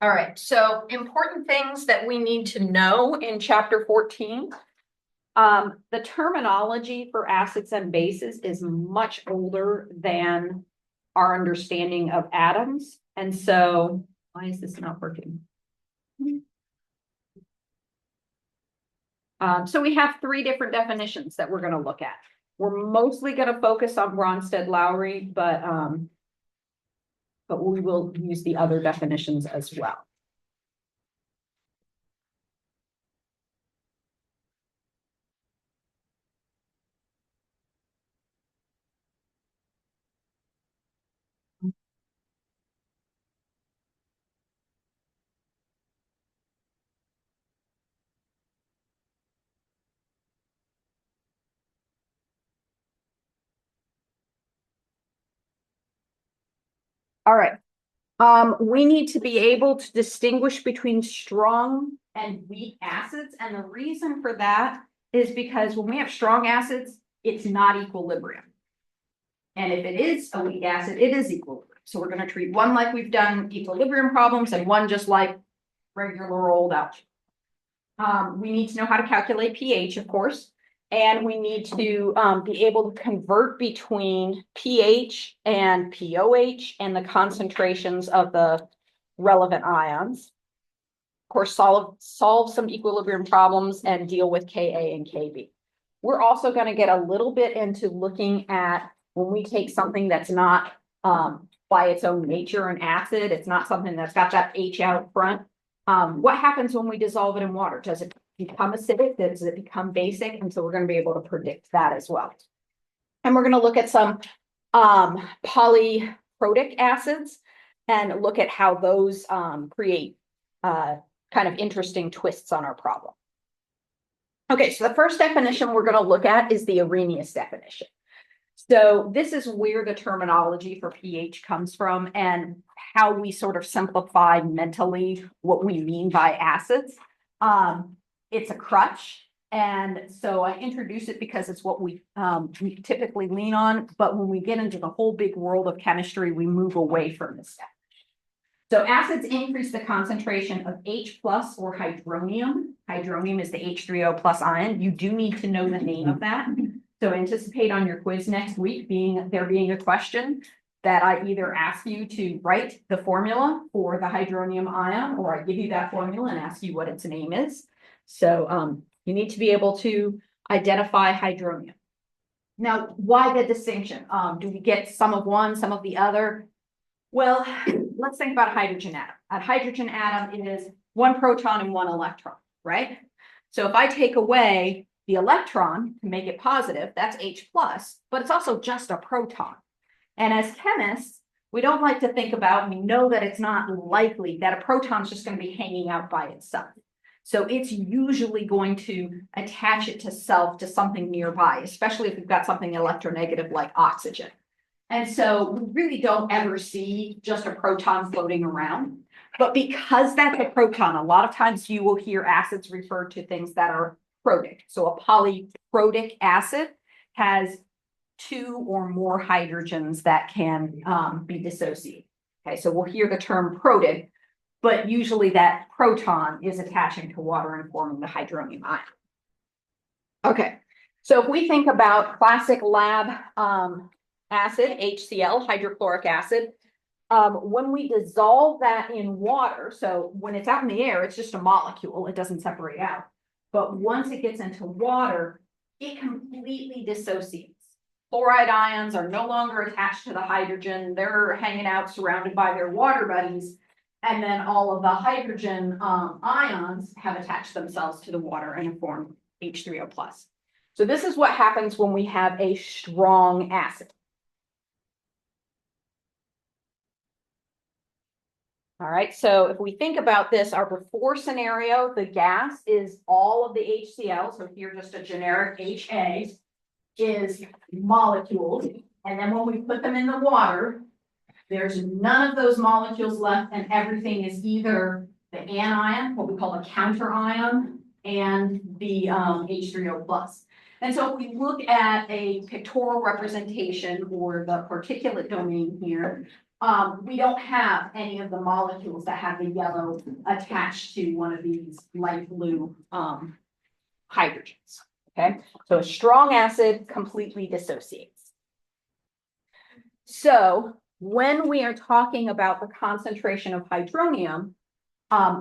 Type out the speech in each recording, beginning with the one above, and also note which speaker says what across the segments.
Speaker 1: All right, so important things that we need to know in chapter 14. The terminology for acids and bases is much older than our understanding of atoms. And so, why is this not working? So we have three different definitions that we're going to look at. We're mostly going to focus on Bronsted-Lowry, but we will use the other definitions as well. All right. We need to be able to distinguish between strong and weak acids. And the reason for that is because when we have strong acids, it's not equilibrium. And if it is a weak acid, it is equilibrium. So we're going to treat one like we've done equilibrium problems and one just like regular old algae. We need to know how to calculate pH, of course. And we need to be able to convert between pH and pOH and the concentrations of the relevant ions. Of course, solve some equilibrium problems and deal with Ka and Kb. We're also going to get a little bit into looking at when we take something that's not by its own nature an acid, it's not something that's got that H out front. What happens when we dissolve it in water? Does it become acidic? Does it become basic? And so we're going to be able to predict that as well. And we're going to look at some polyprotic acids and look at how those create kind of interesting twists on our problem. Okay, so the first definition we're going to look at is the Arrhenius definition. So this is where the terminology for pH comes from and how we sort of simplify mentally what we mean by acids. It's a crutch. And so I introduce it because it's what we typically lean on. But when we get into the whole big world of chemistry, we move away from this step. So acids increase the concentration of H plus or hydronium. Hydronium is the H3O plus ion. You do need to know the name of that. So anticipate on your quiz next week there being a question that I either ask you to write the formula for the hydronium ion, or I give you that formula and ask you what its name is. So you need to be able to identify hydronium. Now, why the distinction? Do we get some of one, some of the other? Well, let's think about a hydrogen atom. A hydrogen atom is one proton and one electron, right? So if I take away the electron to make it positive, that's H plus, but it's also just a proton. And as chemists, we don't like to think about, we know that it's not likely that a proton is just going to be hanging out by itself. So it's usually going to attach it to self to something nearby, especially if we've got something electronegative like oxygen. And so we really don't ever see just a proton floating around. But because that's a proton, a lot of times you will hear acids referred to things that are protic. So a polyprotic acid has two or more hydrogens that can be dissociated. Okay, so we'll hear the term protic, but usually that proton is attaching to water and forming the hydronium ion. Okay, so if we think about classic lab acid, HCl, hydrochloric acid, when we dissolve that in water, so when it's out in the air, it's just a molecule, it doesn't separate out. But once it gets into water, it completely dissociates. Chloride ions are no longer attached to the hydrogen. They're hanging out surrounded by their water buddies. And then all of the hydrogen ions have attached themselves to the water and form H3O plus. So this is what happens when we have a strong acid. All right, so if we think about this, our before scenario, the gas is all of the HCl. So here, just a generic HA is molecules. And then when we put them in the water, there's none of those molecules left, and everything is either the anion, what we call a counter ion, and the H3O plus. And so if we look at a pictorial representation or the particulate domain here, we don't have any of the molecules that have the yellow attached to one of these light blue hydrogens. Okay, so a strong acid completely dissociates. So when we are talking about the concentration of hydronium,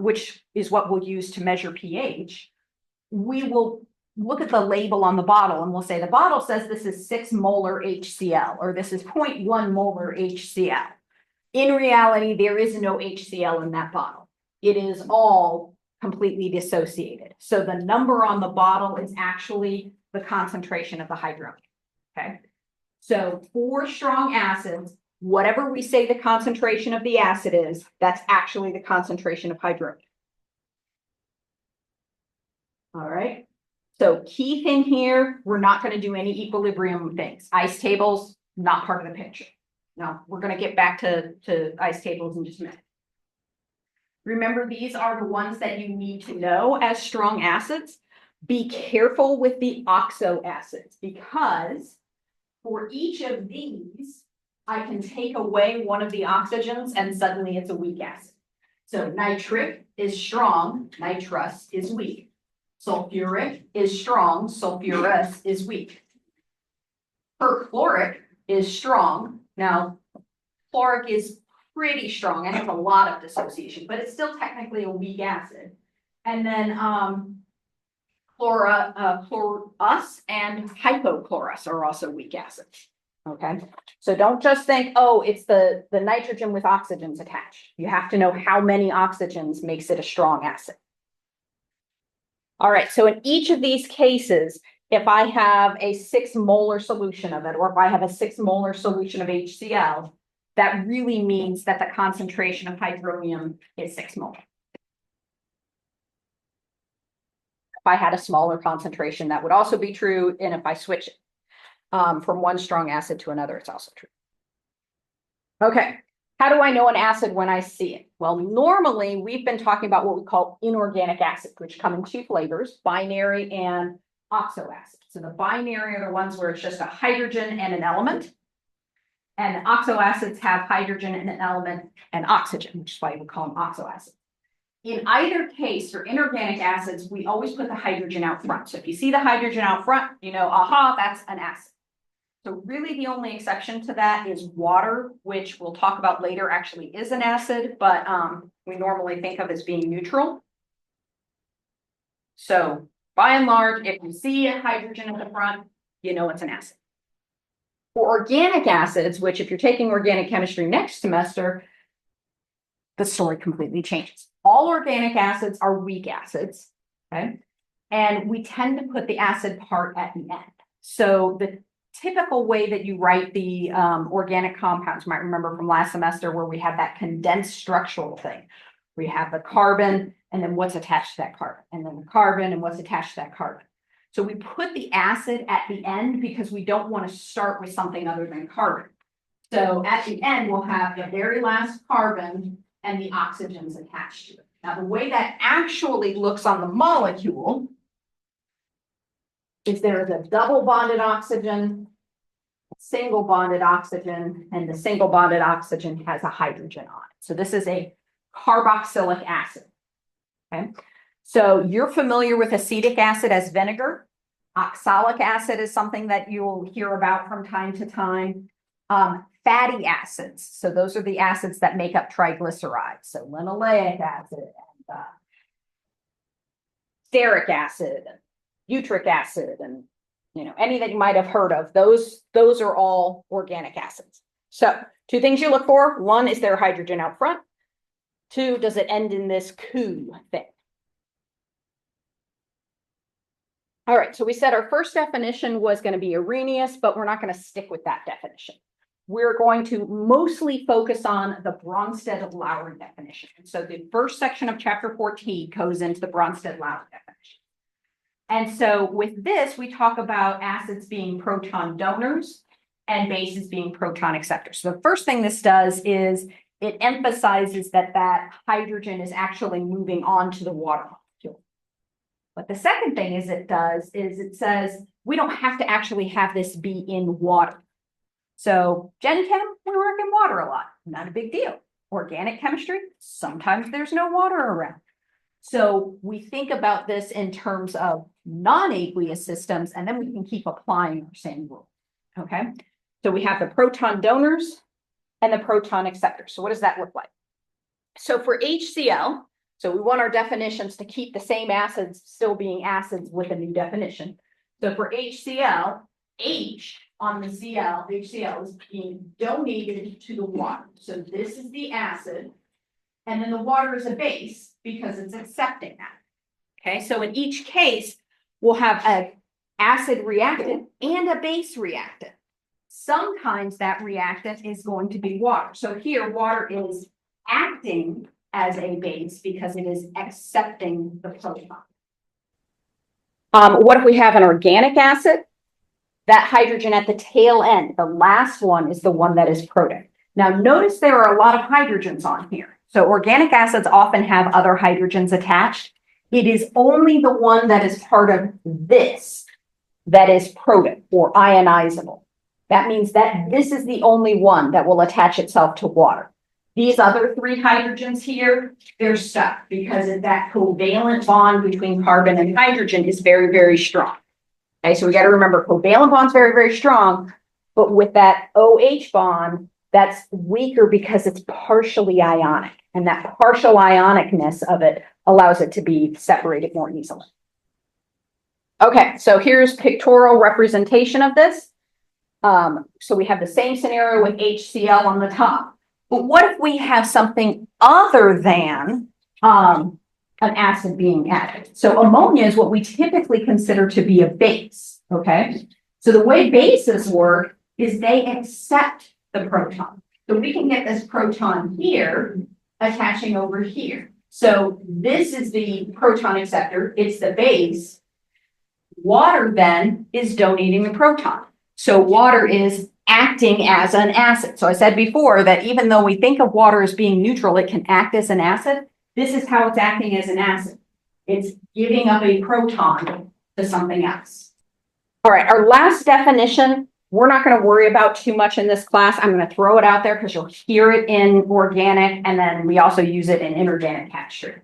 Speaker 1: which is what we'll use to measure pH, we will look at the label on the bottle and we'll say the bottle says this is 6 molar HCl or this is 0.1 molar HCl. In reality, there is no HCl in that bottle. It is all completely dissociated. So the number on the bottle is actually the concentration of the hydronium. Okay. So for strong acids, whatever we say the concentration of the acid is, that's actually the concentration of hydronium. All right. So key thing here, we're not going to do any equilibrium things. Ice tables, not part of the picture. No, we're going to get back to ice tables in just a minute. Remember, these are the ones that you need to know as strong acids. Be careful with the oxo acids because for each of these, I can take away one of the oxygens and suddenly it's a weak acid. So nitric is strong, nitrous is weak. Sulfuric is strong, sulfurous is weak. Perchloric is strong. Now, chloric is pretty strong. It has a lot of dissociation, but it's still technically a weak acid. And then chlorus and hypochlorous are also weak acids. Okay, so don't just think, oh, it's the nitrogen with oxygens attached. You have to know how many oxygens makes it a strong acid. All right, so in each of these cases, if I have a 6 molar solution of it, or if I have a 6 molar solution of HCl, that really means that the concentration of hydronium is 6 molar. If I had a smaller concentration, that would also be true. And if I switch it from one strong acid to another, it's also true. Okay, how do I know an acid when I see it? Well, normally we've been talking about what we call inorganic acids, which come in 2 flavors, binary and oxo acid. So the binary are the ones where it's just a hydrogen and an element. And the oxo acids have hydrogen and an element and oxygen, which is why we call them oxo acids. In either case, for inorganic acids, we always put the hydrogen out front. So if you see the hydrogen out front, you know, aha, that's an acid. So really the only exception to that is water, which we'll talk about later actually is an acid, but we normally think of as being neutral. So by and large, if you see a hydrogen at the front, you know it's an acid. For organic acids, which if you're taking organic chemistry next semester, the story completely changes. All organic acids are weak acids, okay? And we tend to put the acid part at the end. So the typical way that you write the organic compounds, you might remember from last semester where we had that condensed structural thing. We have the carbon and then what's attached to that carbon, and then the carbon and what's attached to that carbon. So we put the acid at the end because we don't want to start with something other than carbon. So at the end, we'll have the very last carbon and the oxygens attached to it. Now, the way that actually looks on the molecule is there is a double bonded oxygen, single bonded oxygen, and the single bonded oxygen has a hydrogen on it. So this is a carboxylic acid. Okay, so you're familiar with acetic acid as vinegar. Oxalic acid is something that you'll hear about from time to time. Fatty acids, so those are the acids that make up triglycerides. So linoleic acid and stearic acid, and butyric acid, and any that you might have heard of. Those are all organic acids. So 2 things you look for: 1, is there hydrogen out front? 2, does it end in this Cu thing? All right, so we said our first definition was going to be Arrhenius, but we're not going to stick with that definition. We're going to mostly focus on the Bronsted-Lowry definition. So the first section of chapter 14 goes into the Bronsted-Lowry definition. And so with this, we talk about acids being proton donors and bases being proton acceptors. So the first thing this does is it emphasizes that that hydrogen is actually moving on to the water molecule. But the second thing it says we don't have to actually have this be in water. So Gen Chem, we work in water a lot, not a big deal. Organic chemistry, sometimes there's no water around. So we think about this in terms of non-aqueous systems, and then we can keep applying our same rule, okay? So we have the proton donors and the proton acceptors. So what does that look like? So for HCl, so we want our definitions to keep the same acids still being acids with a new definition. So for HCl, H on the Cl, HCl is being donated to the water. So this is the acid, and then the water is a base because it's accepting that. Okay, so in each case, we'll have an acid reactant and a base reactant. Sometimes that reactant is going to be water. So here, water is acting as a base because it is accepting the proton. What if we have an organic acid? That hydrogen at the tail end, the last one, is the one that is protic. Now notice there are a lot of hydrogens on here. So organic acids often have other hydrogens attached. It is only the one that is part of this that is protic or ionizable. That means that this is the only one that will attach itself to water. These other three hydrogens here, they're stuck because that covalent bond between carbon and hydrogen is very, very strong. Okay, so we got to remember covalent bond's very, very strong, but with that OH bond, that's weaker because it's partially ionic, and that partial ionicness of it allows it to be separated more easily. Okay, so here's pictorial representation of this. So we have the same scenario with HCl on the top. But what if we have something other than an acid being added? So ammonia is what we typically consider to be a base, okay? So the way bases work is they accept the proton. So we can get this proton here attaching over here. So this is the proton acceptor, it's the base. Water then is donating the proton. So water is acting as an acid. So I said before that even though we think of water as being neutral, it can act as an acid. This is how it's acting as an acid. It's giving up a proton to something else. All right, our last definition, we're not going to worry about too much in this class. I'm going to throw it out there because you'll hear it in organic, and then we also use it in inorganic chemistry.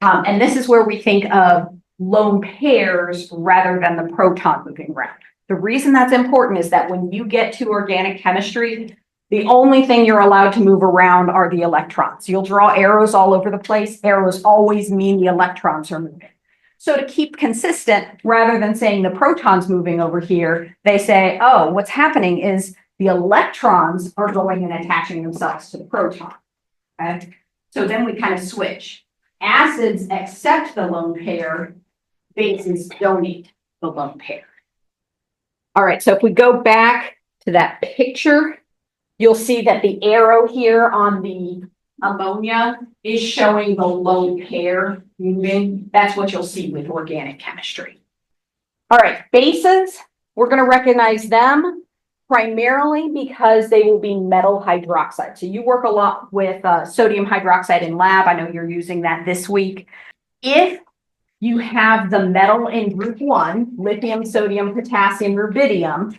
Speaker 1: And this is where we think of lone pairs rather than the proton moving around. The reason that's important is that when you get to organic chemistry, the only thing you're allowed to move around are the electrons. You'll draw arrows all over the place. Arrows always mean the electrons are moving. So to keep consistent, rather than saying the proton's moving over here, they say, oh, what's happening is the electrons are going and attaching themselves to the proton. Okay? So then we kind of switch. Acids accept the lone pair, bases donate the lone pair. All right, so if we go back to that picture, you'll see that the arrow here on the ammonia is showing the lone pair moving. That's what you'll see with organic chemistry. All right, bases, we're going to recognize them primarily because they will be metal hydroxide. So you work a lot with sodium hydroxide in lab. I know you're using that this week. If you have the metal in group 1, lithium, sodium, potassium, rubidium,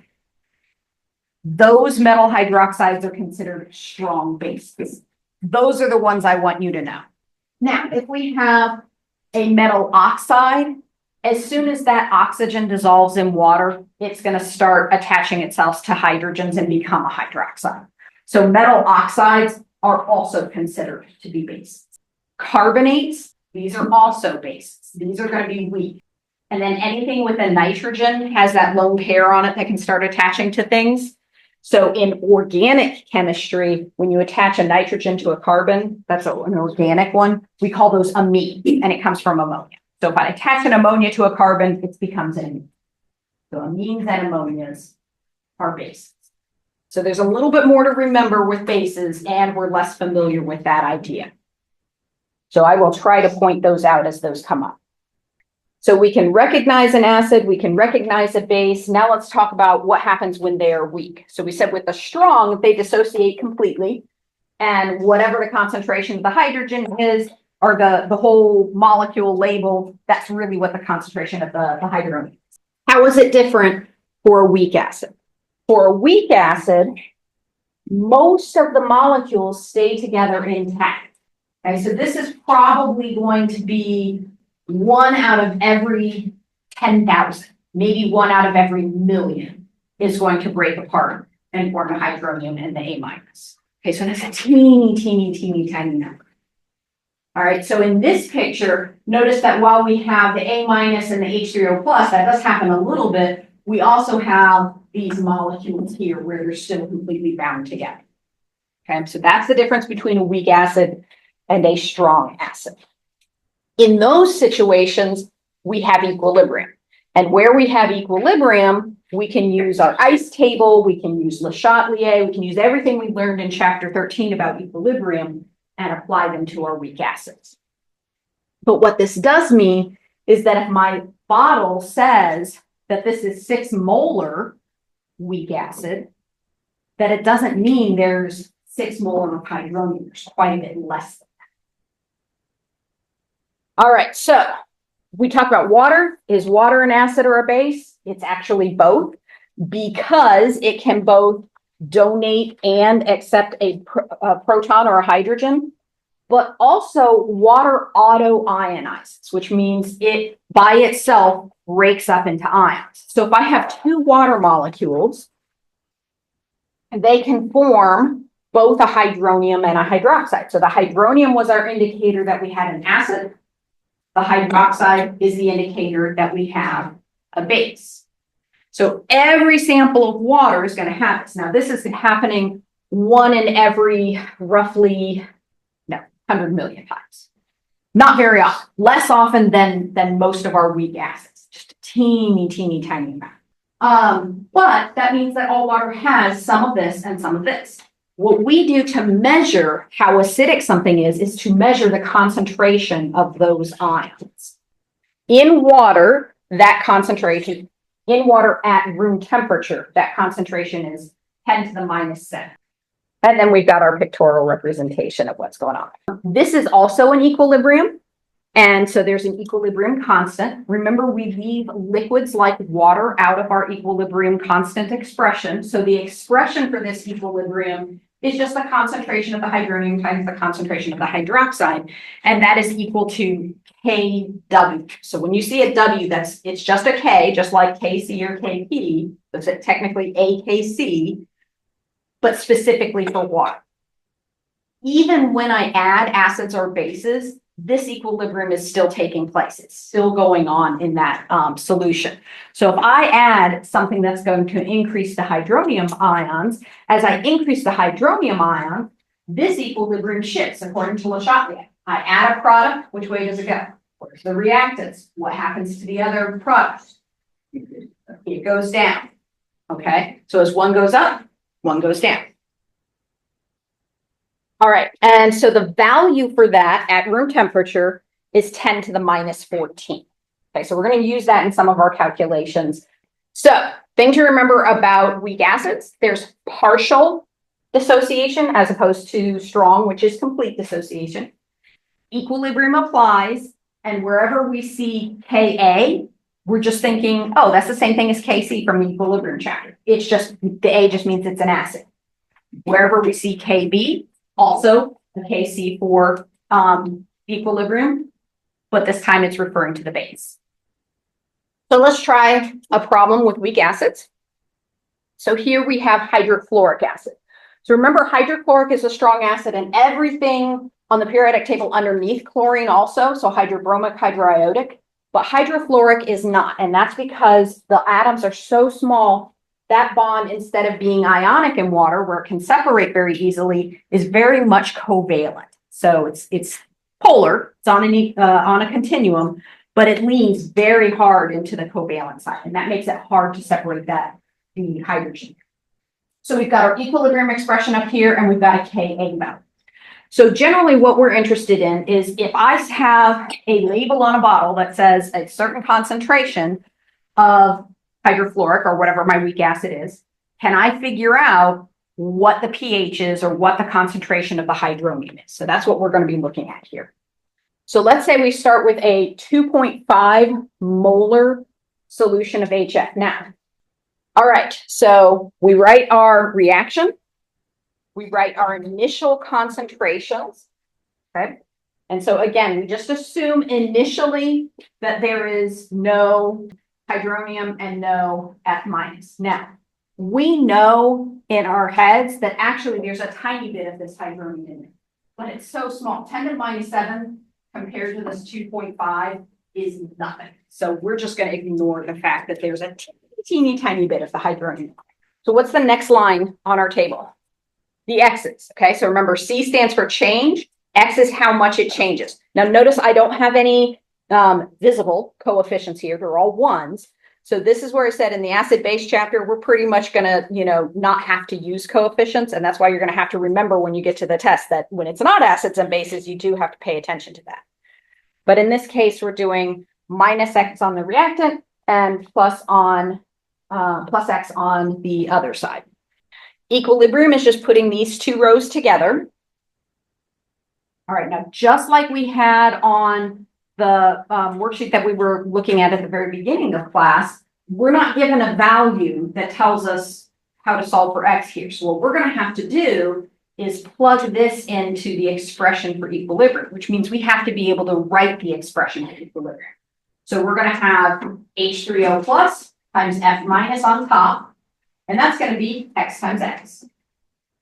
Speaker 1: those metal hydroxides are considered strong bases. Those are the ones I want you to know. Now, if we have a metal oxide, as soon as that oxygen dissolves in water, it's going to start attaching itself to hydrogens and become a hydroxide. So metal oxides are also considered to be bases. Carbonates, these are also bases. These are going to be weak. And then anything with a nitrogen has that lone pair on it that can start attaching to things. So in organic chemistry, when you attach a nitrogen to a carbon, that's an organic one, we call those amines, and it comes from ammonia. So if I attach an ammonia to a carbon, it becomes an amine. So amines and ammonias are bases. So there's a little bit more to remember with bases, and we're less familiar with that idea. So I will try to point those out as those come up. So we can recognize an acid, we can recognize a base. Now let's talk about what happens when they are weak. So we said with the strong, they dissociate completely. And whatever the concentration of the hydrogen is, or the whole molecule label, that's really what the concentration of the hydrogen is. How is it different for a weak acid? For a weak acid, most of the molecules stay together intact. Okay, so this is probably going to be 1 out of every 10,000, maybe 1 out of every million is going to break apart and form a hydronium and the A minus. Okay, so that's a teeny tiny number. All right, so in this picture, notice that while we have the A minus and the H3O plus, that does happen a little bit, we also have these molecules here where they're still completely bound together. Okay, so that's the difference between a weak acid and a strong acid. In those situations, we have equilibrium. And where we have equilibrium, we can use our ICE table, we can use Le Chatelier, we can use everything we learned in chapter 13 about equilibrium and apply them to our weak acids. But what this does mean is that if my bottle says that this is 6 molar weak acid, that it doesn't mean there's 6 molar of hydronium. There's quite a bit less than that. All right, so we talked about water. Is water an acid or a base? It's actually both, because it can both donate and accept a proton or a hydrogen, but also water auto-ionizes, which means it by itself breaks up into ions. So if I have 2 water molecules, they can form both a hydronium and a hydroxide. So the hydronium was our indicator that we had an acid. The hydroxide is the indicator that we have a base. So every sample of water is going to have this. Now, this is happening 1 in every roughly 100 million times. Not very often, less often than most of our weak acids, just a teeny tiny amount. But that means that all water has some of this and some of this. What we do to measure how acidic something is to measure the concentration of those ions. In water, that concentration, in water at room temperature, that concentration is 10 to the minus 7. And then we've got our pictorial representation of what's going on. This is also an equilibrium. And so there's an equilibrium constant. Remember, we leave liquids like water out of our equilibrium constant expression. So the expression for this equilibrium is just the concentration of the hydronium times the concentration of the hydroxide. And that is equal to Kw. So when you see a W, it's just a K, just like Kc or Kp. It's technically AKC, but specifically for water. Even when I add acids or bases, this equilibrium is still taking place. It's still going on in that solution. So if I add something that's going to increase the hydronium ions, as I increase the hydronium ion, this equilibrium shifts according to Le Chatelier. I add a product, which way does it go? Where's the reactants? What happens to the other product? It goes down. Okay, so as one goes up, one goes down. All right, and so the value for that at room temperature is 10 to the minus 14. Okay, so we're going to use that in some of our calculations. So, thing to remember about weak acids, there's partial dissociation as opposed to strong, which is complete dissociation. Equilibrium applies, and wherever we see Ka, we're just thinking, oh, that's the same thing as Kc from the equilibrium chapter. It's just, the A just means it's an acid. Wherever we see Kb, also the Kc for equilibrium, but this time it's referring to the base. So let's try a problem with weak acids. So here we have hydrochloric acid. So remember, hydrochloric is a strong acid, and everything on the periodic table underneath chlorine also, so hydrobromic, hydroiodic, but hydrofluoric is not, and that's because the atoms are so small. That bond, instead of being ionic in water, where it can separate very easily, is very much covalent. So it's polar, it's on a continuum, but it leans very hard into the covalent side, and that makes it hard to separate the hydrogen. So we've got our equilibrium expression up here, and we've got a Ka value. So generally what we're interested in is if I have a label on a bottle that says a certain concentration of hydrofluoric or whatever my weak acid is, can I figure out what the pH is or what the concentration of the hydronium is? So that's what we're going to be looking at here. So let's say we start with a 2.5 molar solution of HF. Now, All right, so we write our reaction. We write our initial concentrations, okay? And so again, we just assume initially that there is no hydronium and no F minus. Now, we know in our heads that actually there's a tiny bit of this hydronium in it, but it's so small. 10 to the minus 7 compared to this 2.5 is nothing. So we're just going to ignore the fact that there's a teeny tiny bit of the hydronium. So what's the next line on our table? The X's. Okay, so remember C stands for change. X is how much it changes. Now notice I don't have any visible coefficients here. They're all ones. So this is where I said in the acid base chapter, we're pretty much going to, not have to use coefficients. And that's why you're going to have to remember when you get to the test that when it's not acids and bases, you do have to pay attention to that. But in this case, we're doing minus X on the reactant and plus X on the other side. Equilibrium is just putting these two rows together. All right, now just like we had on the worksheet that we were looking at the very beginning of class, we're not given a value that tells us how to solve for X here. So what we're going to have to do is plug this into the expression for equilibrium, which means we have to be able to write the expression for equilibrium. So we're going to have H3O plus times F minus on top, and that's going to be X times X.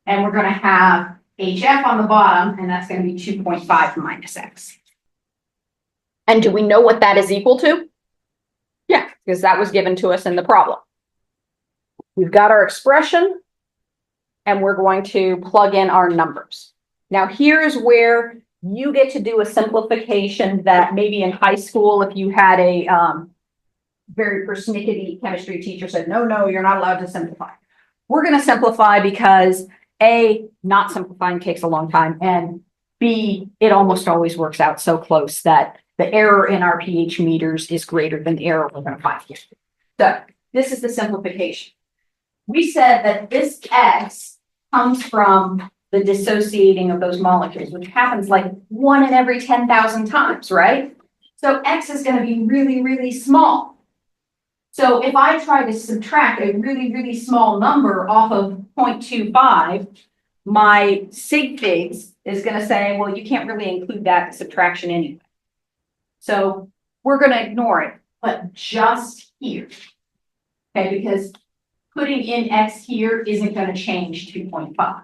Speaker 1: And we're going to have HF on the bottom, and that's going to be 2.5 minus X. And do we know what that is equal to? Yeah, because that was given to us in the problem. We've got our expression, and we're going to plug in our numbers. Now, here's where you get to do a simplification that maybe in high school, if you had a very persnickety chemistry teacher said, no, you're not allowed to simplify. We're going to simplify because A, not simplifying takes a long time, and B, it almost always works out so close that the error in our pH meters is greater than the error we're going to find here. So this is the simplification. We said that this X comes from the dissociating of those molecules, which happens like 1 in every 10,000 times, right? So X is going to be really, really small. So if I try to subtract a really, really small number off of 0.25, my sig figs is going to say, well, you can't really include that in subtraction anyway. So we're going to ignore it, but just here, okay, because putting in X here isn't going to change 2.5.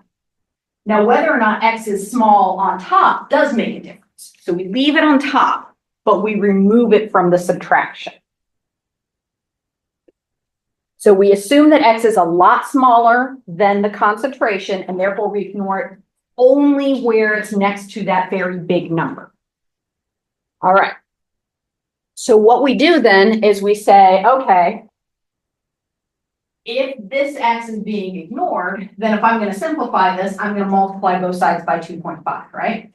Speaker 1: Now, whether or not X is small on top does make a difference. So we leave it on top, but we remove it from the subtraction. So we assume that X is a lot smaller than the concentration, and therefore we ignore it only where it's next to that very big number. All right. So what we do then is we say, okay, if this X is being ignored, then if I'm going to simplify this, I'm going to multiply both sides by 2.5, right?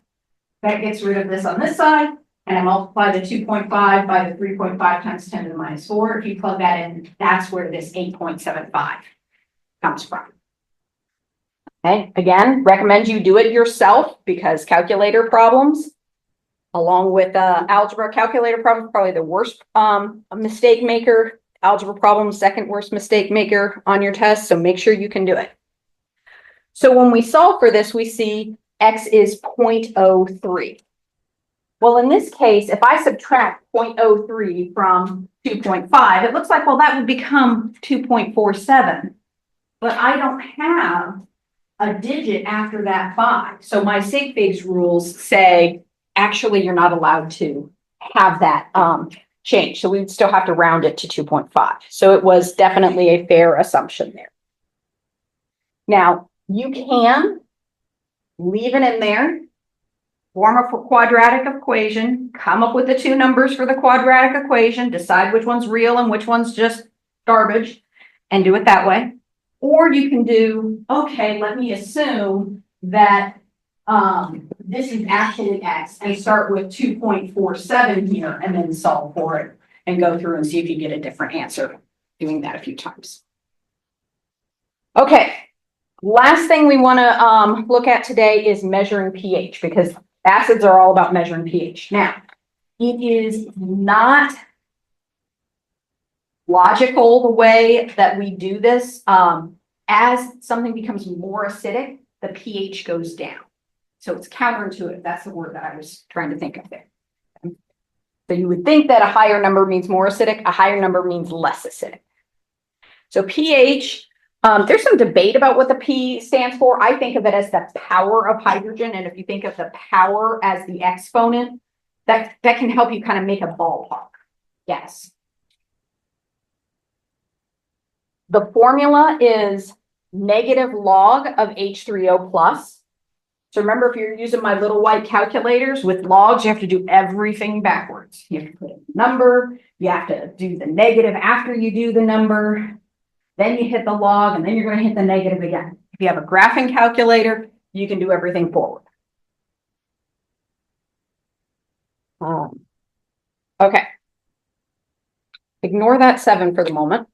Speaker 1: That gets rid of this on this side, and I multiply the 2.5 by the 3.5 times 10 to the minus 4. If you plug that in, that's where this 8.75 comes from. Okay, again, recommend you do it yourself because calculator problems, along with algebra calculator problems, probably the worst mistake maker. Algebra problem, second worst mistake maker on your test, so make sure you can do it. So when we solve for this, we see X is 0.03. Well, in this case, if I subtract 0.03 from 2.5, it looks like, well, that would become 2.47. But I don't have a digit after that 5. So my sig figs rules say, actually, you're not allowed to have that change. So we would still have to round it to 2.5. So it was definitely a fair assumption there. Now, you can leave it in there, form a quadratic equation, come up with the two numbers for the quadratic equation, decide which one's real and which one's just garbage, and do it that way. Or you can do, okay, let me assume that this is actually X and start with 2.47 here and then solve for it and go through and see if you get a different answer doing that a few times. Okay, last thing we want to look at today is measuring pH because acids are all about measuring pH. Now, it is not logical the way that we do this. As something becomes more acidic, the pH goes down. So it's counterintuitive. That's the word that I was trying to think of there. So you would think that a higher number means more acidic, a higher number means less acidic. So pH, there's some debate about what the P stands for. I think of it as the power of hydrogen. And if you think of the power as the exponent, that can help you kind of make a ballpark. Yes. The formula is negative log of H3O plus. So remember, if you're using my little white calculators with logs, you have to do everything backwards. You have to put a number, you have to do the negative after you do the number, then you hit the log, and then you're going to hit the negative again. If you have a graphing calculator, you can do everything forward. Okay. Ignore that 7 for the moment.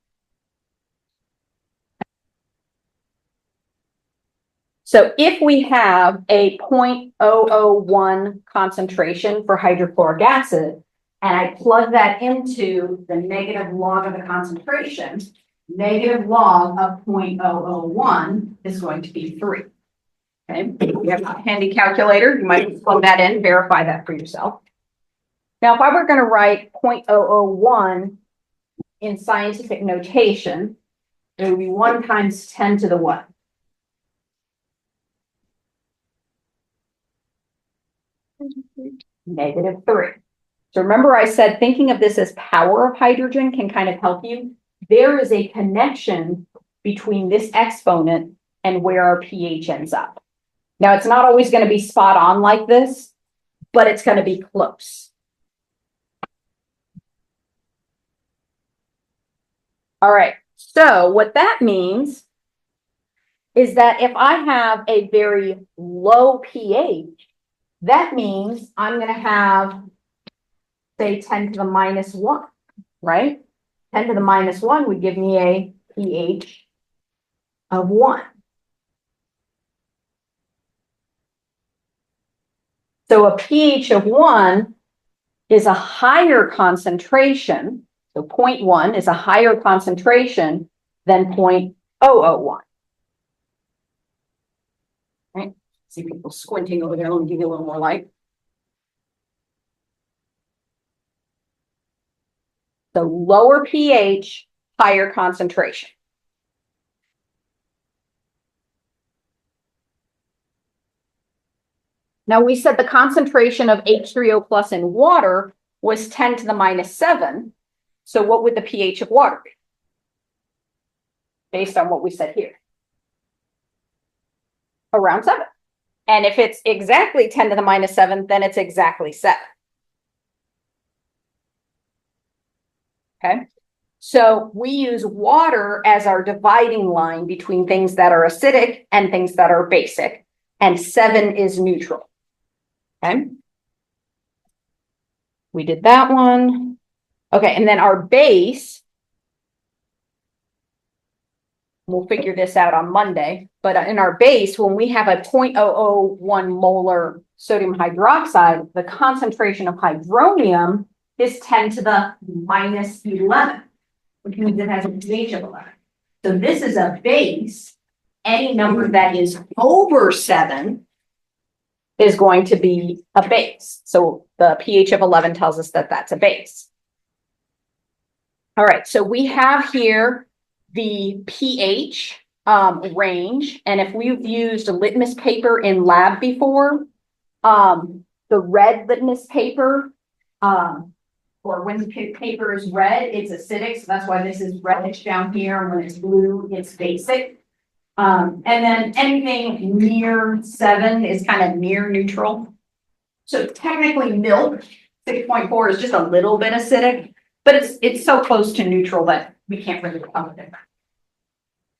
Speaker 1: So if we have a 0.001 concentration for hydrochloric acid, and I plug that into the negative log of the concentration, negative log of 0.001 is going to be 3. Okay, if you have a handy calculator, you might plug that in, verify that for yourself. Now, if I were going to write 0.001 in scientific notation, it would be 1 times 10 to the what? -3. So remember I said thinking of this as power of hydrogen can kind of help you. There is a connection between this exponent and where our pH ends up. Now, it's not always going to be spot on like this, but it's going to be close. All right, so what that means is that if I have a very low pH, that means I'm going to have, say, 10 to the -1, right? 10 to the -1 would give me a pH of 1. So a pH of 1 is a higher concentration. So 0.1 is a higher concentration than 0.001. Right? See people squinting over there. Let me give you a little more light. The lower pH, higher concentration. Now we said the concentration of H3O plus in water was 10 to the -7. So what would the pH of water be? Based on what we said here. Around 7. And if it's exactly 10 to the -7, then it's exactly 7. Okay. So we use water as our dividing line between things that are acidic and things that are basic. And 7 is neutral. Okay. We did that one. Okay, and then our base, we'll figure this out on Monday, but in our base, when we have a 0.001 molar sodium hydroxide, the concentration of hydronium is 10 to the -11, which means it has a pH of 11. So this is a base. Any number that is over 7 is going to be a base. So the pH of 11 tells us that that's a base. All right, so we have here the pH range, and if we've used a litmus paper in lab before, the red litmus paper, or when the paper is red, it's acidic, so that's why this is reddish down here, and when it's blue, it's basic. And then anything near 7 is kind of near neutral. So technically milk, 6.4 is just a little bit acidic, but it's so close to neutral that we can't really tell the difference.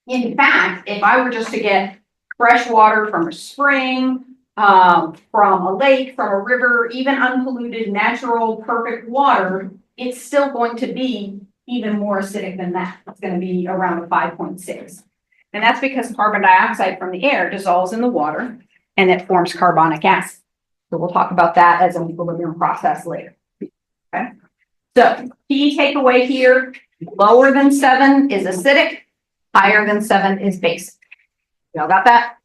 Speaker 1: In fact, if I were just to get fresh water from a spring, from a lake, from a river, even unpolluted, natural, perfect water, it's still going to be even more acidic than that. It's going to be around a 5.6. And that's because carbon dioxide from the air dissolves in the water and it forms carbonic acid. So we'll talk about that as an equilibrium process later. Okay. So key takeaway here, lower than 7 is acidic, higher than 7 is basic. Y'all got that?